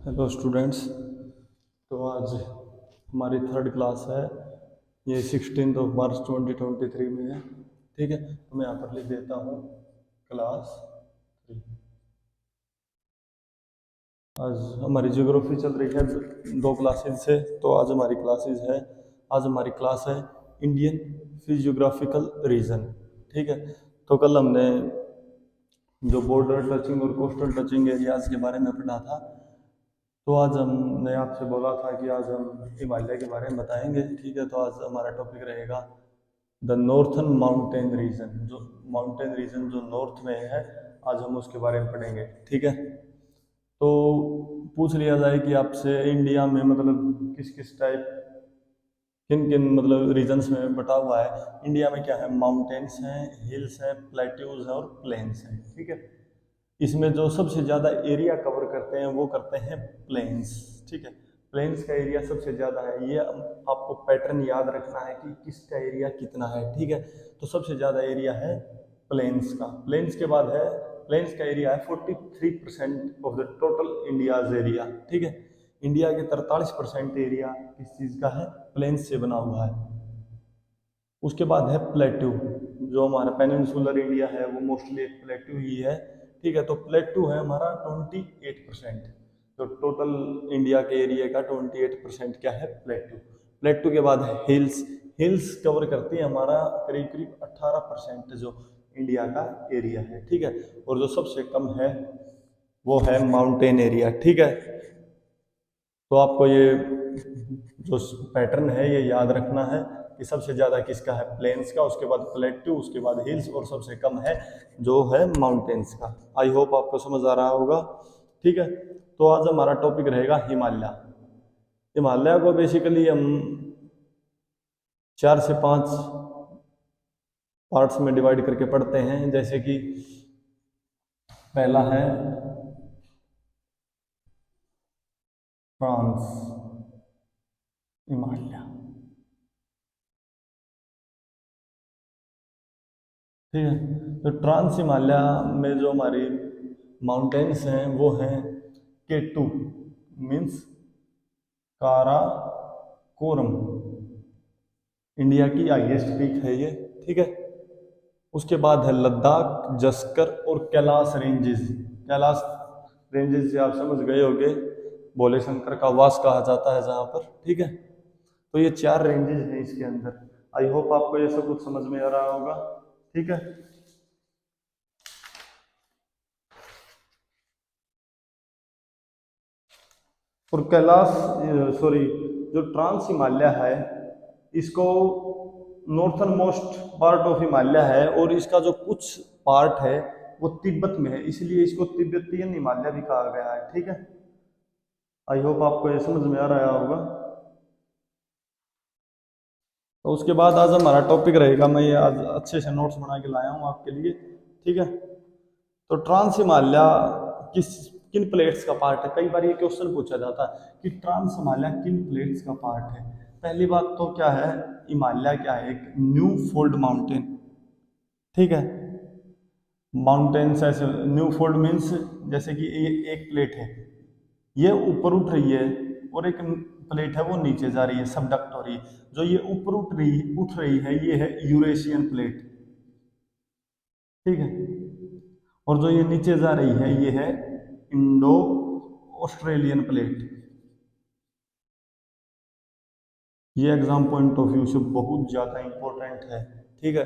Hello students. तो आज हमारी थर्ड क्लास है। ये 16 मार्च 2023 में है। ठीक है, तो मैं यहाँ पर लिख देता हूँ क्लास 3। आज हमारी ज्योग्राफी चल रही है 2 क्लासेज से। तो आज हमारी क्लासेज है, आज हमारी क्लास है इंडियन फिजियोग्राफिकल रीजन। ठीक है, तो कल हमने जो बॉर्डर टचिंग और कोस्टल टचिंग एरियाज के बारे में पढ़ा था। तो आज हमने आपसे बोला था कि आज हम हिमालय के बारे में बताएंगे। ठीक है, तो आज हमारा टॉपिक रहेगा द नॉर्थन माउंटेन रीजन। जो माउंटेन रीजन जो नॉर्थ में है, आज हम उसके बारे में पढ़ेंगे। ठीक है, तो पूछ लिया जाए कि आपसे इंडिया में मतलब किस किस टाइप, किन किन मतलब रीजन्स में बटा हुआ है इंडिया में, क्या है, माउंटेन्स हैं, हिल्स हैं, प्लेट्यूज हैं और प्लेन्स हैं। ठीक है, इसमें जो सबसे ज़्यादा एरिया कवर करते हैं वो करते हैं प्लेन्स। ठीक है, प्लेन्स का एरिया सबसे ज़्यादा है। ये आपको पैटर्न याद रखना है कि किसका एरिया कितना है। ठीक है, तो सबसे ज़्यादा एरिया है प्लेन्स का। प्लेन्स के बाद है, प्लेन्स का एरिया है 43% of the total India's area. ठीक है, इंडिया के 43% एरिया किस चीज़ का है, प्लेन्स से बना हुआ है। उसके बाद है प्लेट्यू। जो हमारा पेनिनसुलर इंडिया है वो मोस्टली एक प्लेट्यू ही है। ठीक है, तो प्लेट्यू है हमारा 28%। तो टोटल इंडिया के एरिया का 28% क्या है, प्लेट्यू। प्लेट्यू के बाद है हिल्स। हिल्स कवर करती है हमारा करीब करीब 18% जो इंडिया का एरिया है। ठीक है, और जो सबसे कम है वो है माउंटेन एरिया। ठीक है, तो आपको ये जो पैटर्न है ये याद रखना है कि सबसे ज़्यादा किसका है, प्लेन्स का, उसके बाद प्लेट्यू, उसके बाद हिल्स, और सबसे कम है जो है माउंटेन्स का। आई होप आपको समझ आ रहा होगा। ठीक है, तो आज हमारा टॉपिक रहेगा हिमालय। हिमालय को बेसिकली हम 4 से 5 पार्ट्स में डिवाइड करके पढ़ते हैं। जैसे कि पहला है ट्रांस हिमालय। ठीक है, तो ट्रांस हिमालय में जो हमारी माउंटेन्स हैं वो हैं K2 मीन्स काराकोरम। इंडिया की हाईएस्ट पीक है ये। ठीक है, उसके बाद है लद्दाख, जस्कर और कैलाश रेंजेस। कैलाश रेंजेस से आप समझ गए होंगे, भोले शंकर का वास कहा जाता है जहाँ पर। ठीक है, तो ये 4 रेंजेस हैं इसके अंदर। आई होप आपको ये सब कुछ समझ में आ रहा होगा। ठीक है, और कैलाश, सॉरी, जो ट्रांस हिमालय है इसको northern most part of Himalaya है, और इसका जो कुछ पार्ट है वो तिब्बत में है, इसलिए इसको तिब्बतियन हिमालय भी कहा गया है। ठीक है, आई होप आपको ये समझ में आ रहा होगा। तो उसके बाद आज हमारा टॉपिक रहेगा, मैं ये आज अच्छे से नोट्स बना के लाया हूँ आपके लिए। ठीक है, तो ट्रांस हिमालय किस किन प्लेट्स का पार्ट है। कई बार ये क्वेश्चन पूछा जाता है कि ट्रांस हिमालय किन प्लेट्स का पार्ट है। पहली बात तो क्या है, हिमालय क्या है, एक न्यू फोल्ड माउंटेन। ठीक है, माउंटेन्स ऐसे न्यू फोल्ड मीन्स जैसे कि ये एक प्लेट है, ये ऊपर उठ रही है, और एक प्लेट है वो नीचे जा रही है, सबडक्ट हो रही है। जो ये ऊपर उठ रही है ये है यूरेशियन प्लेट। ठीक है, और जो ये नीचे जा रही है ये है इंडो ऑस्ट्रेलियन प्लेट। ये एग्जाम पॉइंट ऑफ व्यू से बहुत ज़्यादा इंपॉर्टेंट है। ठीक है,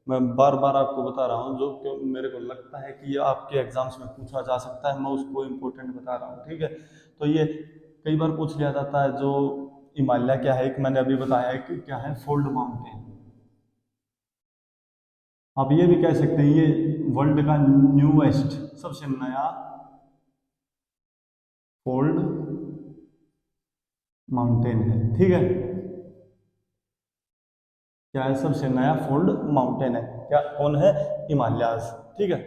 मैं बार बार आपको बता रहा हूँ, जो कि मेरे को लगता है कि ये आपके एग्जाम्स में पूछा जा सकता है, मैं उसको इम्पोर्टेंट बता रहा हूँ। ठीक है, तो ये कई बार पूछ लिया जाता है। जो हिमालय क्या है, एक मैंने अभी बताया है कि क्या है, फोल्ड माउंटेन। आप ये भी कह सकते हैं ये वर्ल्ड का न्यूएस्ट, सबसे नया फोल्ड माउंटेन है। ठीक है, क्या है, सबसे नया फोल्ड माउंटेन है। क्या, कौन है, हिमालयाज। ठीक है,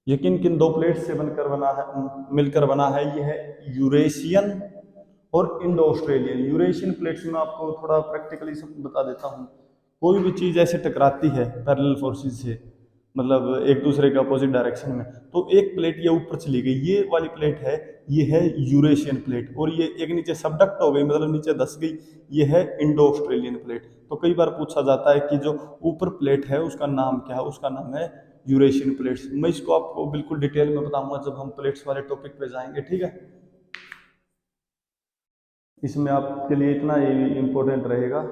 ये किन किन 2 प्लेट से बनकर बना है, मिलकर बना है, ये है यूरेशियन और इंडो ऑस्ट्रेलियन। यूरेशियन प्लेट्स में आपको थोड़ा प्रैक्टिकली सब बता देता हूँ। कोई भी चीज़ ऐसे टकराती है पैरेलल फोर्सेस से, मतलब एक दूसरे के अपोजिट डायरेक्शन में। तो एक प्लेट ये ऊपर चली गई, ये वाली प्लेट है, ये है यूरेशियन प्लेट, और ये एक नीचे सबडक्ट हो गई, मतलब नीचे धस गई, ये है इंडो ऑस्ट्रेलियन प्लेट। तो कई बार पूछा जाता है कि जो ऊपर प्लेट है उसका नाम क्या है, उसका नाम है यूरेशियन प्लेट्स। मैं इसको आपको बिल्कुल डिटेल में बताऊंगा जब हम प्लेट्स वाले टॉपिक पे जाएंगे, ठीक है। इसमें आपके लिए इतना ये इंपॉर्टेंट रहेगा,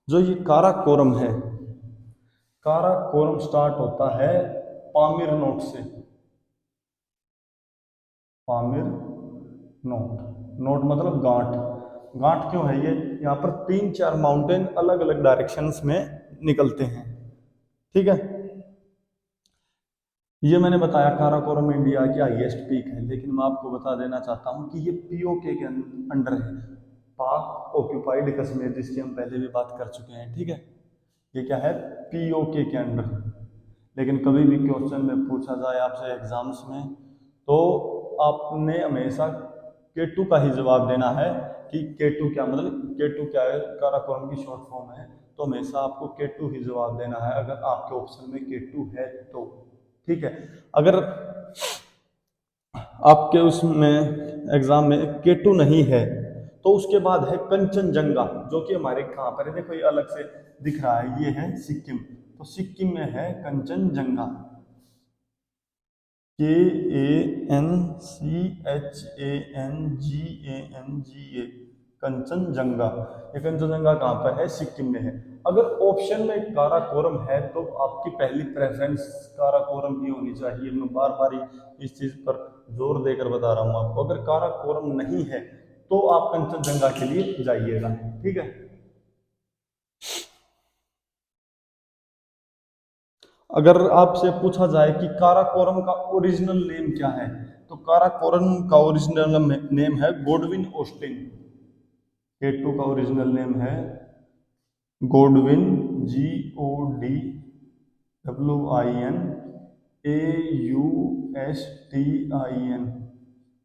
जो ये काराकोरम है, काराकोरम स्टार्ट होता है पामीर नोट से। पामीर नोट, नोट मतलब गांठ। गांठ क्यों है ये, यहाँ पर 3-4 माउंटेन अलग अलग डायरेक्शंस में निकलते हैं, ठीक है। ये मैंने बताया काराकोरम इंडिया की हाईएस्ट पीक है, लेकिन मैं आपको बता देना चाहता हूँ कि ये पीओके के अंडर है, पाक ऑक्यूपाइड कश्मीर, जिसकी हम पहले भी बात कर चुके हैं, ठीक है। ये क्या है, पीओके के अंडर है। लेकिन कभी भी क्वेश्चन में पूछा जाए आपसे एग्जाम्स में, तो आपने हमेशा K2 का ही जवाब देना है कि K2 क्या, मतलब K2 क्या है, काराकोरम की शॉर्ट फॉर्म है, तो हमेशा आपको K2 ही जवाब देना है अगर आपके ऑप्शन में K2 है तो, ठीक है। अगर आपके उसमें एग्जाम में K2 नहीं है तो उसके बाद है कंचनजंगा, जो कि हमारे कहाँ पर है, देखो ये अलग से दिख रहा है, ये है सिक्किम। तो सिक्किम में है कंचनजंगा, KANCHANGANGA, कंचनजंगा। ये कंचनजंगा कहाँ पर है, सिक्किम में है। अगर ऑप्शन में काराकोरम है तो आपकी पहली प्रेफरेंस काराकोरम ही होनी चाहिए। मैं बार बार इस चीज पर जोर देकर बता रहा हूँ आपको, अगर काराकोरम नहीं है तो आप कंचनजंगा के लिए जाइएगा, ठीक है। अगर आपसे पूछा जाए कि काराकोरम का ओरिजिनल नेम क्या है, तो काराकोरम का ओरिजिनल नेम है गॉडविन ऑस्टिन। K2 का ओरिजिनल नेम है गॉडविन, GODWINAUSTIN,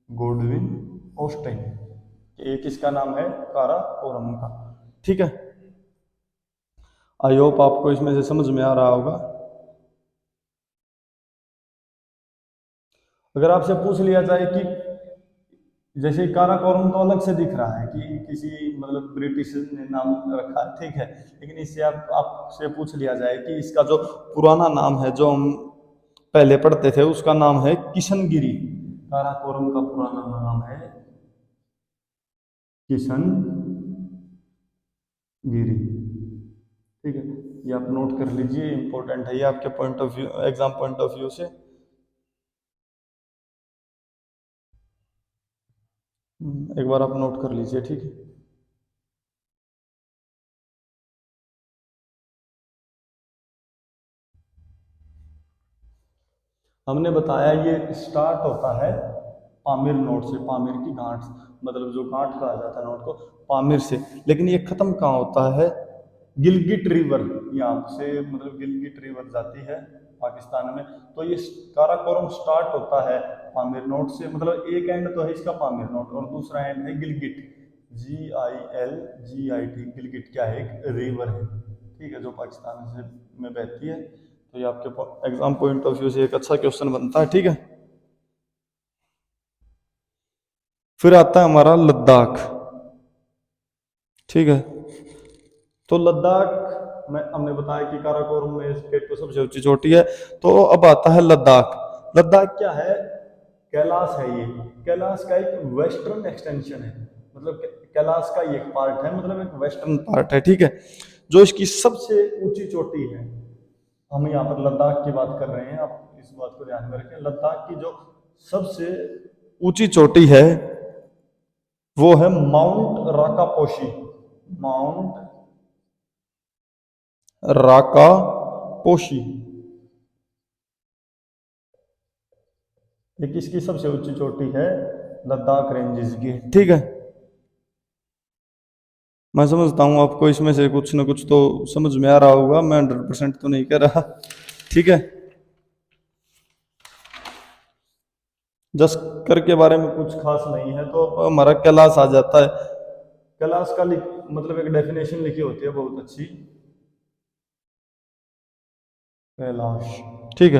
गॉडविन ऑस्टिन। ये किसका नाम है, काराकोरम का, ठीक है। आई होप आपको इसमें से समझ में आ रहा होगा। अगर आपसे पूछ लिया जाए कि जैसे काराकोरम तो अलग से दिख रहा है कि किसी मतलब ब्रिटिश ने नाम रखा है, ठीक है, लेकिन इससे आपसे पूछ लिया जाए कि इसका जो पुराना नाम है, जो हम पहले पढ़ते थे, उसका नाम है किशनगिरी। काराकोरम का पुराना नाम है किशनगिरी, ठीक है। ये आप नोट कर लीजिए, इंपॉर्टेंट है ये आपके point of view, exam point of view से। एक बार आप नोट कर लीजिए, ठीक है। हमने बताया ये स्टार्ट होता है पामीर नोट से, पामीर की गांठ, मतलब जो गांठ कहा जाता है नोट को, पामीर से। लेकिन ये खत्म कहाँ होता है, गिलगिट रिवर, यहाँ से मतलब गिलगिट रिवर जाती है पाकिस्तान में। तो ये काराकोरम स्टार्ट होता है पामीर नोट से, मतलब एक एंड तो है इसका पामीर नोट और दूसरा एंड है गिलगिट, GILGIT। गिलगिट क्या है, एक रिवर है, ठीक है, जो पाकिस्तान से में बहती है। तो ये आपके एग्जाम पॉइंट ऑफ व्यू से एक अच्छा क्वेश्चन बनता है, ठीक है। फिर आता है हमारा लद्दाख, ठीक है। तो लद्दाख में हमने बताया कि काराकोरम में स्टेट को सबसे ऊंची चोटी है। तो अब आता है लद्दाख। लद्दाख क्या है, कैलाश है ये। कैलाश का एक वेस्टर्न एक्सटेंशन है, मतलब कैलाश का एक पार्ट है, मतलब एक वेस्टर्न पार्ट है, ठीक है। जो इसकी सबसे ऊंची चोटी है, हम यहाँ पर लद्दाख की बात कर रहे हैं, आप इस बात को ध्यान में रखें। लद्दाख की जो सबसे ऊंची चोटी है वो है माउंट राकापोशी, माउंट राकापोशी। ये किसकी सबसे ऊंची चोटी है, लद्दाख रेंजेस की, ठीक है। मैं समझता हूँ आपको इसमें से कुछ ना कुछ तो समझ में आ रहा होगा, मैं 100% तो नहीं कह रहा, ठीक है। जस्कर के बारे में कुछ खास नहीं है, तो हमारा कैलाश आ जाता है। कैलाश का मतलब एक डेफिनेशन लिखी होती है बहुत अच्छी, कैलाश, ठीक है।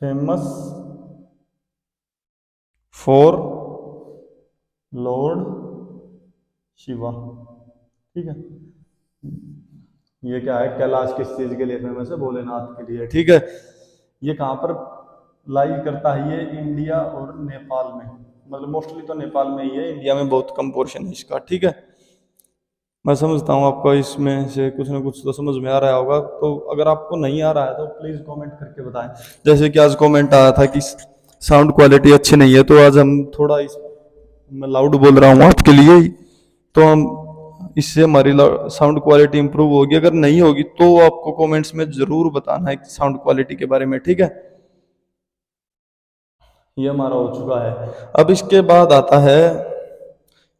फेमस फॉर लॉर्ड शिवा, ठीक है। ये क्या है, कैलाश किस चीज के लिए फेमस है, भोलेनाथ के लिए, ठीक है। ये कहाँ पर लाई करता है, ये इंडिया और नेपाल में, मतलब मोस्टली तो नेपाल में ही है, इंडिया में बहुत कम पोर्शन है इसका, ठीक है। मैं समझता हूँ आपको इसमें से कुछ ना कुछ तो समझ में आ रहा होगा, तो अगर आपको नहीं आ रहा है तो प्लीज कमेंट करके बताएं। जैसे कि आज कमेंट आया था कि साउंड क्वालिटी अच्छी नहीं है, तो आज हम थोड़ा इस, मैं लाउड बोल रहा हूँ आपके लिए ही, तो हम इससे हमारी साउंड क्वालिटी इंप्रूव होगी। अगर नहीं होगी तो आपको कमेंट्स में जरूर बताना है साउंड क्वालिटी के बारे में, ठीक है। ये हमारा हो चुका है। अब इसके बाद आता है,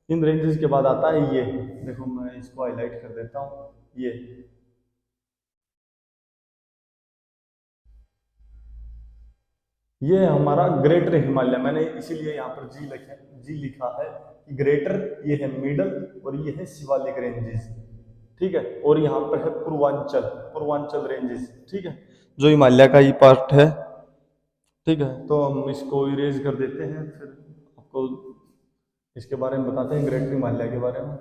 इन रेंजेस के बाद आता है ये, देखो मैं इसको हाईलाइट कर देता हूँ, ये हमारा ग्रेटर हिमालय, मैंने इसीलिए यहाँ पर जी लिखा है कि ग्रेटर, ये है मिडल, और ये है शिवालिक रेंजेस, ठीक है। और यहाँ पर है पूर्वांचल, पूर्वांचल रेंजेस, ठीक है, जो हिमालय का ही पार्ट है, ठीक है। तो हम इसको इरेज कर देते हैं, फिर आपको इसके बारे में बताते हैं, ग्रेटर हिमालय के बारे में।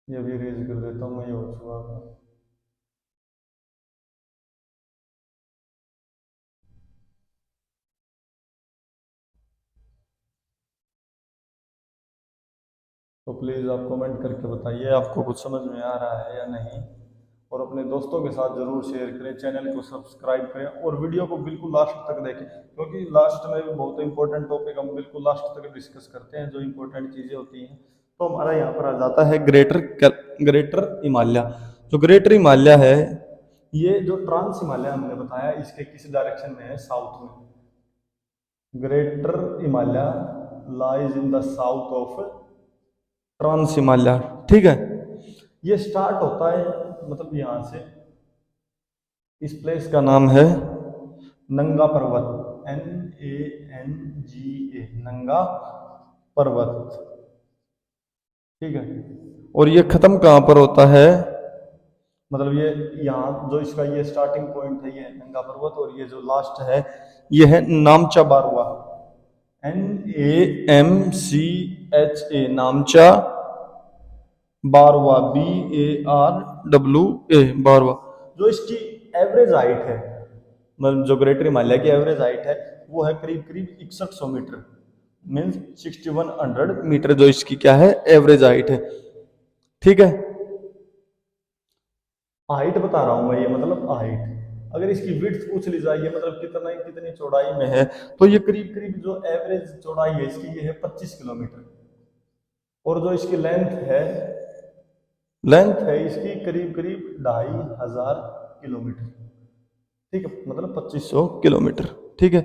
ये भी इरेज कर देता हूँ मैं, ये हो चुका है। तो प्लीज़ आप कमेंट करके बताइए आपको कुछ समझ में आ रहा है या नहीं, और अपने दोस्तों के साथ ज़रूर शेयर करें, चैनल को सब्सक्राइब करें, और वीडियो को बिल्कुल लास्ट तक देखें, क्योंकि लास्ट में भी बहुत इंपॉर्टेंट टॉपिक हम बिल्कुल लास्ट तक डिस्कस करते हैं, जो इंपॉर्टेंट चीज़ें होती हैं। तो हमारा यहाँ पर आ जाता है ग्रेटर हिमालय। जो ग्रेटर हिमालय है, ये जो ट्रांस हिमालय हमने बताया, इसके किस डायरेक्शन में है, साउथ में। Greater Himalaya lies in the south of trans Himalaya, ठीक है। ये स्टार्ट होता है, मतलब यहाँ से, इस प्लेस का नाम है नंगा पर्वत, NANGA, नंगा पर्वत, ठीक है। और ये खत्म कहाँ पर होता है, मतलब ये यहाँ जो इसका ये स्टार्टिंग पॉइंट है, ये नंगा पर्वत, और ये जो लास्ट है ये है नामचा बारवा, NAMCHA, नामचा बारवा, BARWA, बारवा। जो इसकी एवरेज हाइट है, मतलब जो ग्रेटर हिमालय की एवरेज हाइट है, वो है करीब करीब 6100 मीटर, मीन्स 6100 मीटर, जो इसकी क्या है, एवरेज हाइट है, ठीक है। हाइट बता रहा हूं मैं, ये मतलब हाइट, अगर इसकी विड्थ पूछ ली जाए, ये मतलब कितना कितनी चौड़ाई में है, तो ये करीब करीब जो एवरेज चौड़ाई है इसकी, ये है 25 किलोमीटर। और जो इसकी लेंथ है इसकी करीब करीब 2500 किलोमीटर, ठीक है, मतलब 2500 किलोमीटर, ठीक है।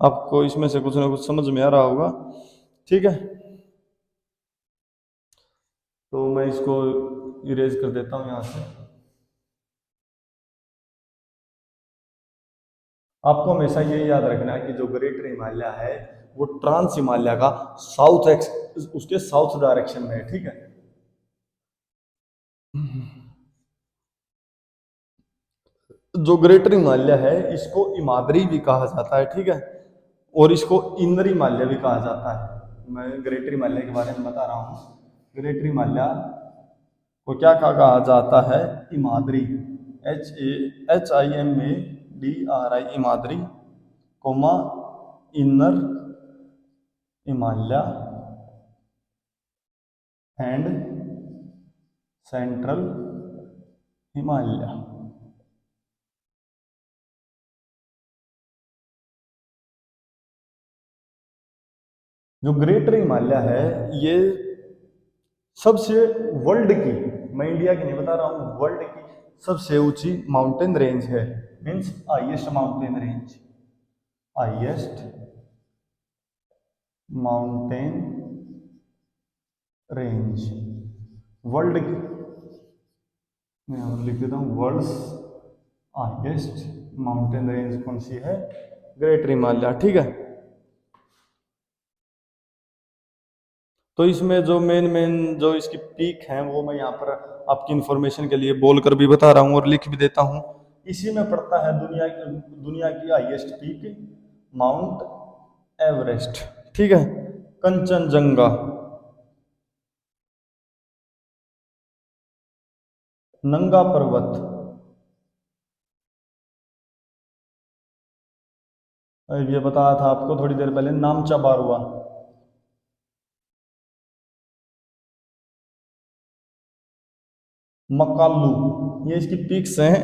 आपको इसमें से कुछ ना कुछ समझ में आ रहा होगा, ठीक है। तो मैं इसको इरेज कर देता हूँ यहाँ से। आपको हमेशा ये याद रखना है कि जो ग्रेटर हिमालय है वो ट्रांस हिमालय का साउथ एक्स, उसके साउथ डायरेक्शन में है, ठीक है। जो ग्रेटर हिमालय है इसको हिमाद्री भी कहा जाता है, ठीक है, और इसको इनर हिमालय भी कहा जाता है। मैं ग्रेटर हिमालय के बारे में बता रहा हूँ। ग्रेटर हिमालय को क्या कहा जाता है, Himadri, HAHIMADRI, Himadri, comma inner Himalaya and central Himalaya. जो ग्रेटर हिमालय है ये सबसे, वर्ल्ड की, मैं इंडिया की नहीं बता रहा हूँ, वर्ल्ड की सबसे ऊंची माउंटेन रेंज है, means highest mountain range, highest mountain range world की, मैं यहाँ लिख देता हूँ वर्ल्ड्स हाईएस्ट माउंटेन रेंज कौन सी है, ग्रेट हिमालय, ठीक है। तो इसमें जो मेन मेन जो इसकी पीक है वो मैं यहाँ पर आपकी इंफॉर्मेशन के लिए बोलकर भी बता रहा हूँ और लिख भी देता हूँ। इसी में पड़ता है दुनिया की हाईएस्ट पीक माउंट एवरेस्ट, ठीक है, कंचनजंगा, नंगा पर्वत, ये बताया था आपको थोड़ी देर पहले, नामचा बारुआ, मकालू, ये इसकी पिक्स हैं।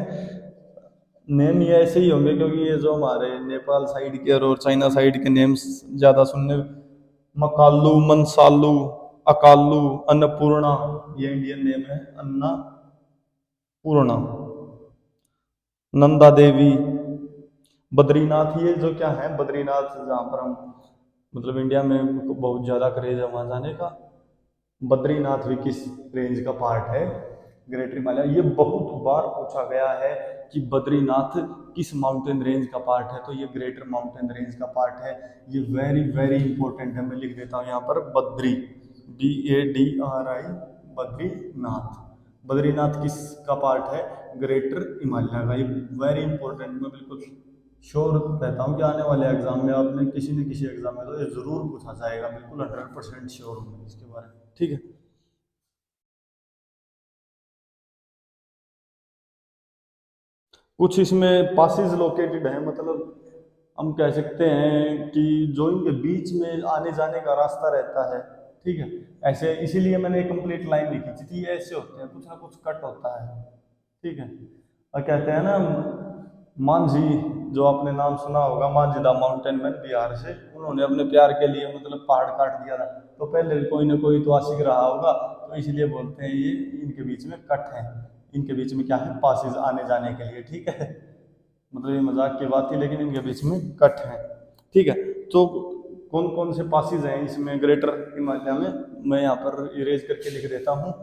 नेम ये ऐसे ही होंगे क्योंकि ये जो हमारे नेपाल साइड के और चाइना साइड के नेम्स ज़्यादा सुनने, मकालू, मनसालू, अकालू, अन्नपूर्णा, ये इंडियन नेम है, अन्नपूर्णा, नंदा देवी, बद्रीनाथ, ये जो क्या है बद्रीनाथ, जहाँ पर हम मतलब इंडिया में बहुत ज़्यादा क्रेज है वहाँ जाने का। बद्रीनाथ भी किस रेंज का पार्ट है, ग्रेट हिमालय। ये बहुत बार पूछा गया है कि बद्रीनाथ किस माउंटेन रेंज का पार्ट है, तो ये ग्रेटर माउंटेन रेंज का पार्ट है। ये वेरी वेरी इंपॉर्टेंट है, मैं लिख देता हूँ यहाँ पर बद्री, BADRI, बद्रीनाथ। बद्रीनाथ किस का पार्ट है, ग्रेटर हिमालय का। ये वेरी इंपॉर्टेंट, मैं बिल्कुल श्योर रहता हूँ कि आने वाले एग्जाम में आपने किसी न किसी एग्जाम में तो ये जरूर पूछा जाएगा, बिल्कुल 100% श्योर हूँ इसके बारे में, ठीक है। कुछ इसमें पासिस लोकेटेड है, मतलब हम कह सकते हैं कि जो इनके बीच में आने जाने का रास्ता रहता है, ठीक है। ऐसे इसीलिए मैंने कंप्लीट लाइन लिखी थी, ये ऐसे होते हैं, कुछ ना कुछ कट होता है, ठीक है। और कहते हैं ना मांझी, जो आपने नाम सुना होगा, मांझी दा माउंटेन मैन, बिहार से, उन्होंने अपने प्यार के लिए मतलब पहाड़ काट दिया था, तो पहले कोई ना कोई तो आशिक रहा होगा, तो इसलिए बोलते हैं ये इनके बीच में कट है, इनके बीच में क्या है, पासिस आने जाने के लिए, ठीक है। मतलब ये मजाक की बात थी लेकिन इनके बीच में कट है, ठीक है। तो कौन कौन से पासिस हैं इसमें ग्रेटर हिमालय में, मैं यहाँ पर इरेज करके लिख देता हूँ,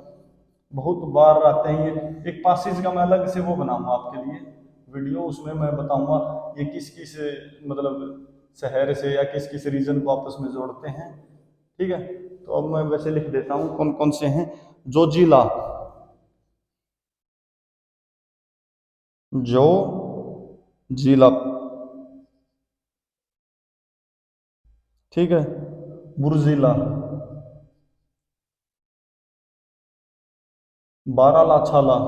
बहुत बार आते हैं ये। एक पासिस का मैं अलग से वो बनाऊंगा आपके लिए वीडियो, उसमें मैं बताऊंगा ये किस किस मतलब शहर से या किस किस रीजन को आपस में जोड़ते हैं, ठीक है। तो अब मैं वैसे लिख देता हूँ कौन कौन से हैं। जोजिला, जो जिला, ठीक है, बुर्जिला, बारालाछाला,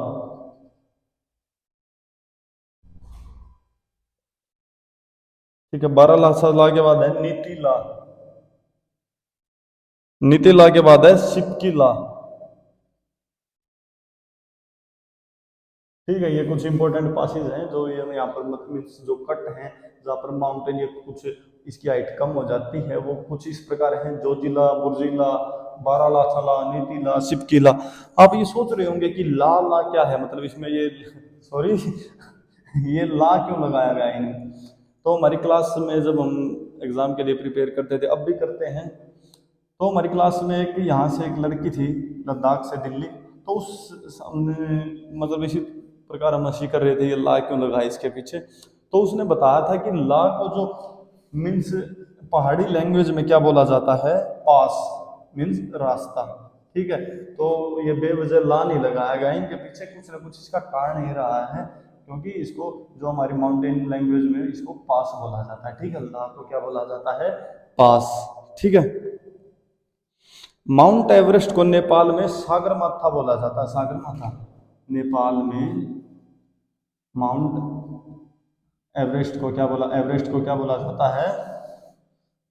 ठीक है, बारालाछाला के बाद है नीतीला, नीतीला के बाद है सिपकिला, ठीक है। ये कुछ इंपॉर्टेंट पासेज हैं जो ये यहाँ पर मतलब जो कट हैं, जहाँ पर माउंटेन ये कुछ इसकी हाइट कम हो जाती है, वो कुछ इस प्रकार हैं, जोजिला, बुर्जिला, बारालाछाला, नीतीला, सिपकिला। आप ये सोच रहे होंगे कि ला ला क्या है, मतलब इसमें ये सॉरी ये ला क्यों लगाया गया है इन्हें। तो हमारी क्लास में जब हम एग्जाम के लिए प्रिपेयर करते थे, अब भी करते हैं, तो हमारी क्लास में एक यहाँ से एक लड़की थी लद्दाख से दिल्ली, तो उस हमने मतलब इसी प्रकार हम हंसी कर रहे थे ये ला क्यों लगा है इसके पीछे, तो उसने बताया था कि ला को जो मीन्स पहाड़ी लैंग्वेज में क्या बोला जाता है, पास मीन्स रास्ता, ठीक है। तो ये बेवजह ला नहीं लगाया गया, इनके पीछे कुछ ना कुछ इसका कारण ही रहा है, क्योंकि इसको जो हमारी माउंटेन लैंग्वेज में इसको पास बोला जाता है, ठीक है, ला को क्या बोला जाता है, पास, ठीक है। माउंट एवरेस्ट को नेपाल में सागरमाथा बोला जाता है, सागरमाथा, नेपाल में माउंट एवरेस्ट को क्या बोला, एवरेस्ट को क्या बोला जाता है,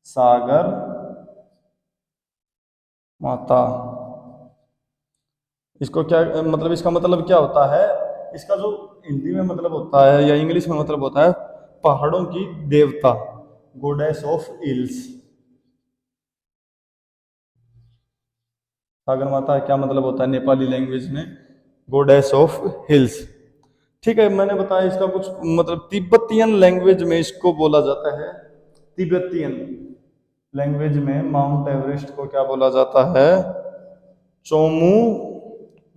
सागर माता। इसको क्या मतलब, इसका मतलब क्या होता है, इसका जो हिंदी में मतलब होता है या इंग्लिश में मतलब होता है, पहाड़ों की देवता, गोडेस ऑफ हिल्स। सागर माता क्या मतलब होता है नेपाली लैंग्वेज में, गोडेस ऑफ हिल्स, ठीक है, मैंने बताया इसका कुछ मतलब तिब्बतियन लैंग्वेज में इसको बोला जाता है। तिब्बतियन लैंग्वेज में माउंट एवरेस्ट को क्या बोला जाता है? चोमू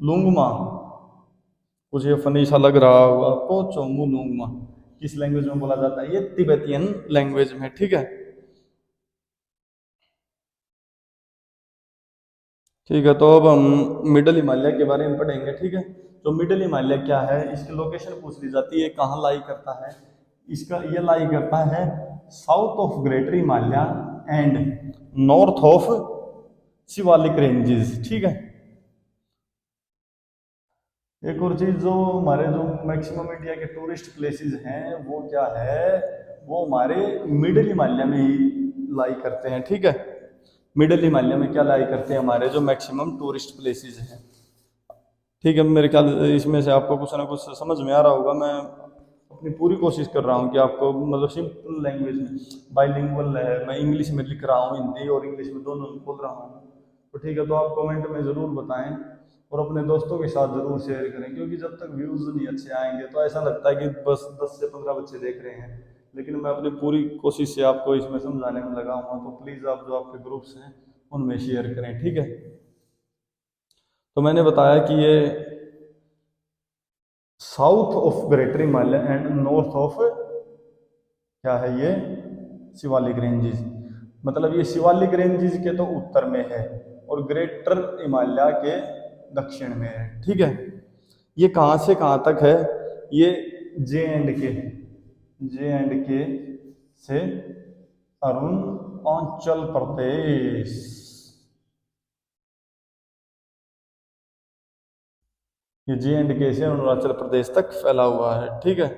लुंगमा। कुछ ये फनी सा लग रहा होगा आपको, चोमू लुंगमा किस लैंग्वेज में बोला जाता है? ये तिब्बतियन लैंग्वेज में। ठीक है, ठीक है। तो अब हम मिडल हिमालय के बारे में पढ़ेंगे। ठीक है, तो मिडल हिमालय क्या है, इसकी लोकेशन पूछ ली जाती है, कहाँ लाई करता है। इसका ये लाई करता है south of greater Himalaya and north of Shivalik ranges. ठीक है, एक और चीज, जो हमारे जो मैक्सिमम इंडिया के टूरिस्ट प्लेसेस हैं वो क्या है, वो हमारे मिडिल हिमालय में ही लाई करते हैं। ठीक है, मिडिल हिमालय में क्या लाई करते हैं हमारे जो मैक्सिमम टूरिस्ट प्लेसेस हैं। ठीक है, मेरे ख्याल इसमें से आपको कुछ ना कुछ समझ में आ रहा होगा। मैं अपनी पूरी कोशिश कर रहा हूँ कि आपको मतलब सिंपल लैंग्वेज में, बाइलिंगुअल है, मैं इंग्लिश में लिख रहा हूँ, हिंदी और इंग्लिश में दोनों में बोल रहा हूँ। तो ठीक है, तो आप कमेंट में ज़रूर बताएं और अपने दोस्तों के साथ ज़रूर शेयर करें, क्योंकि जब तक व्यूज़ नहीं अच्छे आएंगे तो ऐसा लगता है कि बस 10 से 15 बच्चे देख रहे हैं। लेकिन मैं अपनी पूरी कोशिश से आपको इसमें समझाने में लगा हुआ, तो प्लीज़ आप जो आपके ग्रुप्स हैं उनमें शेयर करें। ठीक है, तो मैंने बताया कि ये south of greater Himalaya and north of क्या है, ये शिवालिक रेंजेस। मतलब ये शिवालिक रेंजेस के तो उत्तर में है और ग्रेटर हिमालय के दक्षिण में है। ठीक है, ये कहाँ से कहाँ तक है? ये जे एंड के से अरुणाचल प्रदेश, ये जे एंड के से अरुणाचल प्रदेश तक फैला हुआ है। ठीक है,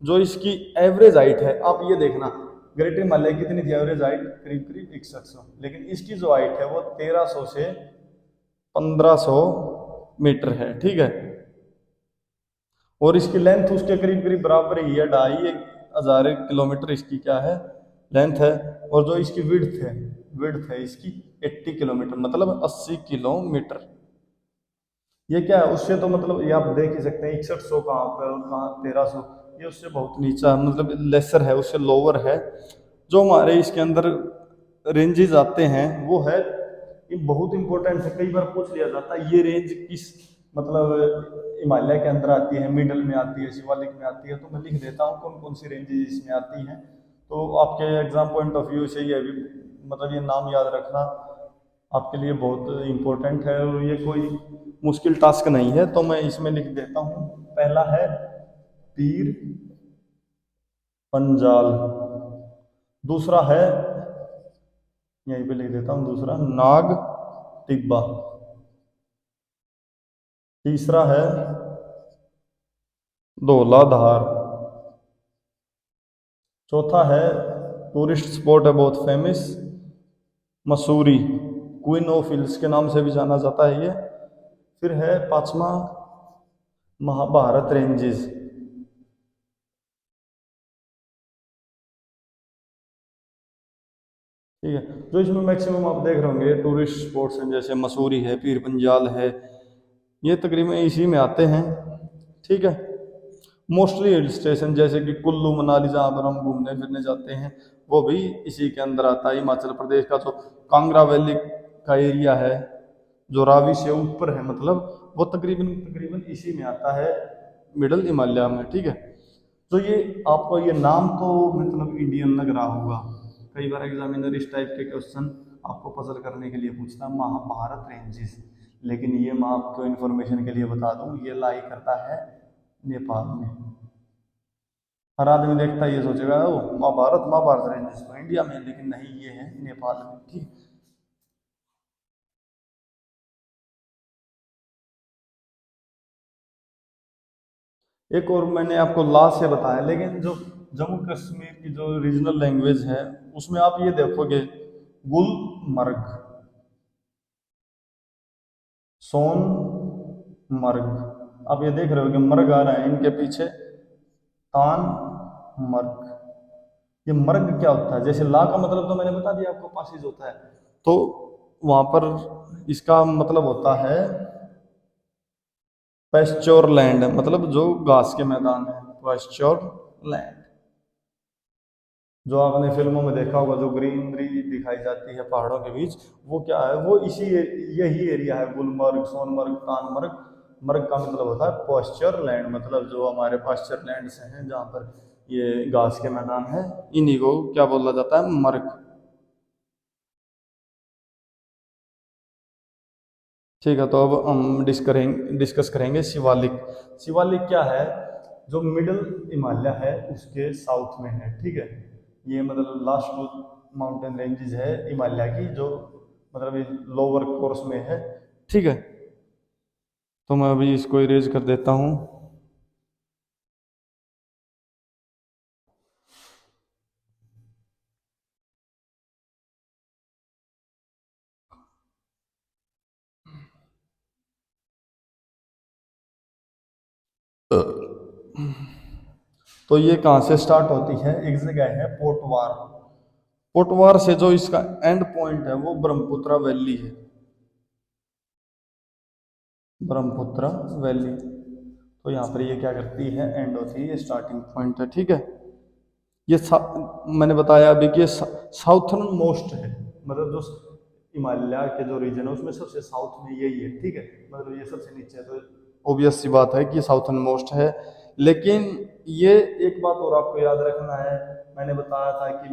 जो इसकी एवरेज हाइट है, आप ये देखना, ग्रेटर हिमालय की कितनी थी एवरेज हाइट? करीब करीब 6100, लेकिन इसकी जो हाइट है वो 1300 से 1500 मीटर है। ठीक है, और इसकी लेंथ उसके करीब करीब बराबर ही है, 2500 किलोमीटर इसकी क्या है, लेंथ है। और जो इसकी विड्थ है इसकी 80 किलोमीटर, मतलब 80 किलोमीटर। ये क्या है उससे, तो मतलब ये आप देख ही सकते हैं, 6100 कहाँ पर और कहाँ 1300, ये उससे बहुत नीचा, मतलब लेसर है, उससे लोअर है। जो हमारे इसके अंदर रेंजेस आते हैं वो है, ये बहुत इंपॉर्टेंट है, कई बार पूछ लिया जाता है ये रेंज किस मतलब हिमालय के अंदर आती है, मिडल में आती है, शिवालिक में आती है। तो मैं लिख देता हूँ कौन कौन सी रेंजेस इसमें आती हैं, तो आपके एग्जाम पॉइंट ऑफ व्यू से ये भी मतलब ये नाम याद रखना आपके लिए बहुत इम्पोर्टेंट है, और ये कोई मुश्किल टास्क नहीं है। तो मैं इसमें लिख देता हूँ, पहला है पीर पंजाल, दूसरा है, यहीं पे लिख देता हूँ दूसरा, नाग टिब्बा, तीसरा है धौलाधार, चौथा है टूरिस्ट स्पॉट है बहुत famous, Mussoorie, queen of hills के नाम से भी जाना जाता है ये। फिर है पांचवा महाभारत रेंजेस। ठीक है, जो इसमें मैक्सिमम आप देख रहे होंगे टूरिस्ट स्पॉट्स हैं, जैसे मसूरी है, पीर पंजाल है, ये तकरीबन इसी में आते हैं। ठीक है, मोस्टली हिल स्टेशन जैसे कि कुल्लू मनाली, जहाँ पर हम घूमने फिरने जाते हैं, वो भी इसी के अंदर आता है। हिमाचल प्रदेश का जो कांगड़ा वैली का एरिया है, जो रावी से ऊपर है, मतलब वो तकरीबन तकरीबन इसी में आता है, मिडल हिमालय में। ठीक है, तो ये आपको ये नाम तो मतलब इंडियन लग रहा होगा, कई बार एग्जामिनर इस टाइप के क्वेश्चन आपको पजल करने के लिए पूछता है, महाभारत रेंजेस। लेकिन ये मैं आपको इन्फॉर्मेशन के लिए बता दूं, ये लाई करता है नेपाल में। हर आदमी देखता है ये सोचेगा ओ महाभारत महाभारत रेंजेस तो इंडिया में, लेकिन नहीं, ये है नेपाल में। ठीक, एक और मैंने आपको लास्ट से बताया, लेकिन जो जम्मू कश्मीर की जो रीजनल लैंग्वेज है उसमें आप ये देखोगे, गुलमर्ग, सोनमर्ग, आप ये देख रहे हो कि मर्ग आ रहा है इनके पीछे, तान मर्ग। ये मर्ग क्या होता है? जैसे ला का मतलब तो मैंने बता दिया आपको, पासिस होता है, तो वहां पर इसका मतलब होता है पैस्च्योर लैंड मतलब जो घास के मैदान है, पैस्च्योर लैंड। जो आपने फिल्मों में देखा होगा, जो ग्रीनरी दिखाई जाती है पहाड़ों के बीच, वो क्या है, वो यही एरिया है। गुलमर्ग, सोनमर्ग, तानमर्ग। मर्ग का मतलब होता है पॉस्चर लैंड, मतलब जो हमारे पास्चर लैंड से हैं जहाँ पर ये घास के मैदान है, इन्हीं को क्या बोला जाता है, मर्ग। ठीक है, तो अब हम डिस्कस करेंगे शिवालिक। शिवालिक क्या है, जो मिडल हिमालय है उसके साउथ में है। ठीक है, ये मतलब लास्ट माउंटेन रेंजेस है हिमालय की, जो मतलब ये लोअर कोर्स में है। ठीक है, तो मैं अभी इसको इरेज कर देता हूँ। तो ये कहाँ से स्टार्ट होती है, एक जगह है पोटवार। पोटवार से जो इसका एंड पॉइंट है वो ब्रह्मपुत्र वैली है, ब्रह्मपुत्र वैली। तो यहाँ पर ये क्या करती है, एंड होती है, ये स्टार्टिंग पॉइंट है। ठीक है, ये मैंने बताया अभी कि ये साउथर्न मोस्ट है, मतलब जो हिमालय के जो रीजन है उसमें सबसे साउथ में यही है। ठीक है, मतलब ये सबसे नीचे है, तो ऑब्वियस सी बात है कि ये साउथर्न मोस्ट है। लेकिन ये एक बात और आपको याद रखना है, मैंने बताया था कि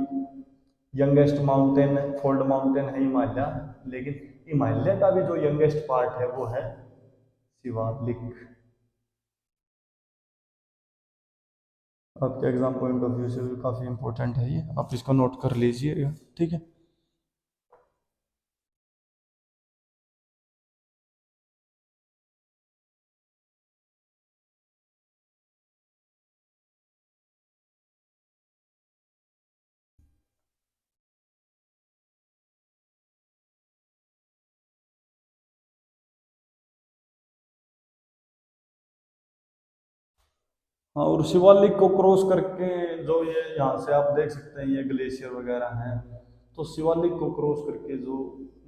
यंगेस्ट माउंटेन फोल्ड माउंटेन है हिमालय, लेकिन हिमालय का भी जो यंगेस्ट पार्ट है वो है शिवालिक। आपके एग्जाम पॉइंट ऑफ व्यू से भी काफ़ी इंपॉर्टेंट है ये, आप इसको नोट कर लीजिएगा। ठीक है, हाँ, और शिवालिक को क्रॉस करके जो ये यहाँ से आप देख सकते हैं ये ग्लेशियर वगैरह हैं, तो शिवालिक को क्रॉस करके जो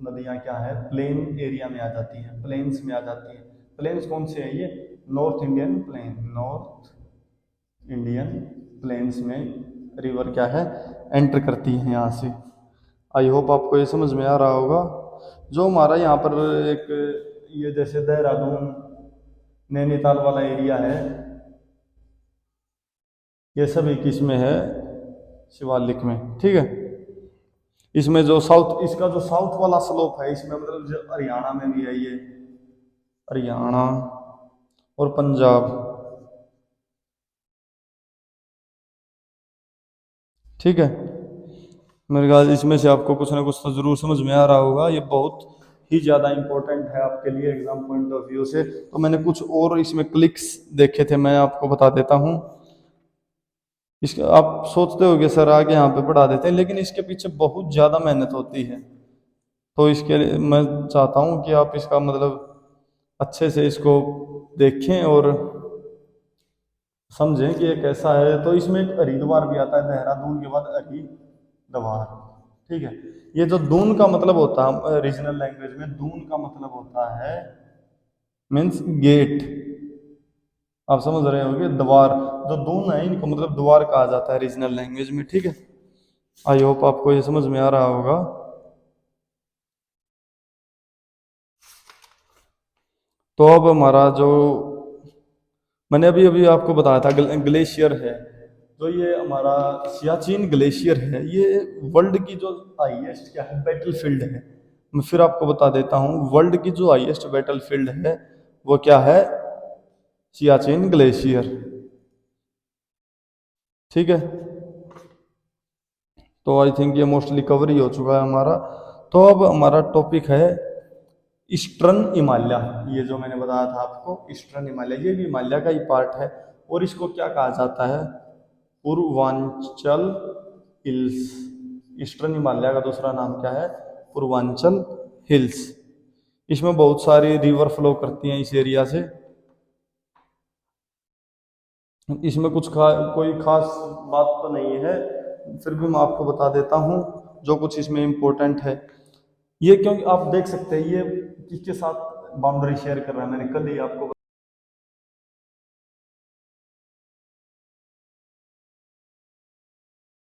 नदियाँ क्या है, प्लेन एरिया में आ जाती हैं, प्लेन्स में आ जाती हैं। प्लेन्स कौन से हैं ये, north Indian plain, north Indian plains में रिवर क्या है, एंटर करती है यहाँ से। आई होप आपको ये समझ में आ रहा होगा। जो हमारा यहाँ पर एक ये जैसे देहरादून नैनीताल वाला एरिया है, ये सभी किस में है, शिवालिक में। ठीक है, इसमें जो साउथ, इसका जो साउथ वाला स्लोप है इसमें मतलब जो हरियाणा में भी है, ये हरियाणा और पंजाब। ठीक है, मेरे ख्याल इसमें से आपको कुछ ना कुछ तो जरूर समझ में आ रहा होगा। ये बहुत ही ज़्यादा इंपॉर्टेंट है आपके लिए एग्जाम पॉइंट ऑफ व्यू से। तो मैंने कुछ और इसमें क्लिक्स देखे थे, मैं आपको बता देता हूँ। इसके आप सोचते हो कि सर आगे यहाँ पे पढ़ा देते हैं, लेकिन इसके पीछे बहुत ज़्यादा मेहनत होती है। तो इसके लिए मैं चाहता हूँ कि आप इसका मतलब अच्छे से इसको देखें और समझें कि ये कैसा है। तो इसमें एक हरिद्वार भी आता है, देहरादून के बाद हरिद्वार। ठीक है, ये जो दून का मतलब होता है रीजनल लैंग्वेज में, दून का मतलब होता है मीन्स गेट। आप समझ रहे होंगे, द्वार। जो दून है इनको मतलब द्वार कहा जाता है रीजनल लैंग्वेज में। ठीक है, आई होप आपको ये समझ में आ रहा होगा। तो अब हमारा जो मैंने अभी अभी आपको बताया था ग्लेशियर है, जो ये हमारा सियाचिन ग्लेशियर है, ये वर्ल्ड की जो हाईएस्ट क्या है, बैटल फील्ड है। मैं फिर आपको बता देता हूँ, वर्ल्ड की जो हाईएस्ट बैटल फील्ड है वो क्या है, सियाचिन ग्लेशियर। ठीक है, तो आई थिंक ये मोस्टली कवर ही हो चुका है हमारा। तो अब हमारा टॉपिक है ईस्टर्न हिमालय। ये जो मैंने बताया था आपको, ईस्टर्न हिमालय, ये भी हिमालय का ही पार्ट है। और इसको क्या कहा जाता है, पूर्वांचल हिल्स। ईस्टर्न हिमालय का दूसरा नाम क्या है, पूर्वांचल हिल्स। इसमें बहुत सारी रिवर फ्लो करती हैं इस एरिया से। इसमें कोई खास बात तो नहीं है, फिर भी मैं आपको बता देता हूँ जो कुछ इसमें इम्पोर्टेंट है। ये क्योंकि आप देख सकते हैं ये किसके साथ बाउंड्री शेयर कर रहा है, मैंने कल ही आपको